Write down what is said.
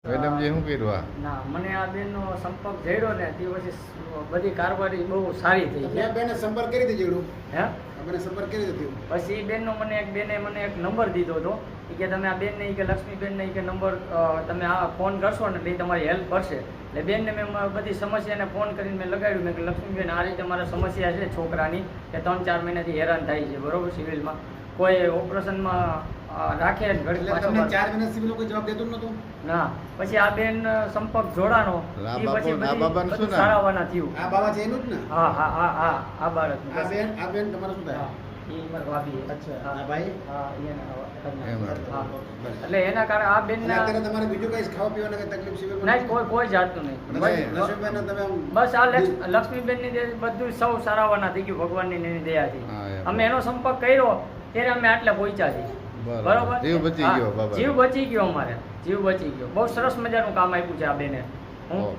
મેડમજી શું કર્યું આ? ના મને આ બેનનો સંપર્ક જડ્યો ને તે પછી બધી કારવારી બહુ સારી થઈ છે. બેને સંપર્ક કરી દીધો હે આપણે સંપર્ક કરી દીધો. પછી બેનનો મને એક નંબર દીધો હતો કે તમે આ બેનને કે લક્ષ્મીબેનને કે નંબર તમે આ ફોન કરશો ને એટલે ઈ તમારી હેલ્પ કરશે. એટલે બેનને મેં બધી સમસ્યાને ફોન કરીને મેં લગાડ્યું. મેં કે લક્ષ્મીબેન આ રીતે મારે સમસ્યા છે છોકરાની કે 3-4 મહિનાથી હેરાન થાય છે બરોબર. સિવિલમાં કોઈ ઓપરેશનમાં રાખે ને ઘડી પાછો 4 મહિના સિવિલનો કોઈ જવાબ દેતો નતો. ના પછી આ બેન સંપર્ક જોડાનો આ ઈ પછી બાબાનું શું બધું નામ? સારાવાના થયું. આ બાબા છે એનું જ ને? હા હા હા હા આ બાળક આ બેન તમારું શું થાય? ઈ મારા ભાભી છે. અચ્છા હા. આ ભાઈ હા એના એમ. હા. એટલે એના કારણે આ બેન અને અત્યારે તમારે બીજું કઈ ખાવા પીવાના કઈ તકલીફ સિવિલમાં નહીં કોઈ જાતનું નહીં. લક્ષ્મીબેનને તમે આમ બસ આ લક્ષ્મીબેન ની બધું સૌ સારાવાના થઈ ગયું ભગવાનની એની દયાથી. હા, એમ. અમે એનો સંપર્ક કર્યો ત્યારે અમે આટલે પહોંચ્યા છીએ. બરાબર. જીવ બચી હા, ગયો બાબા. જીવ બચી ગયો અમારે જીવ બચી ગયો. બહુ સરસ મજાનું કામ આપ્યું છે આ બેને. હું ઓહ.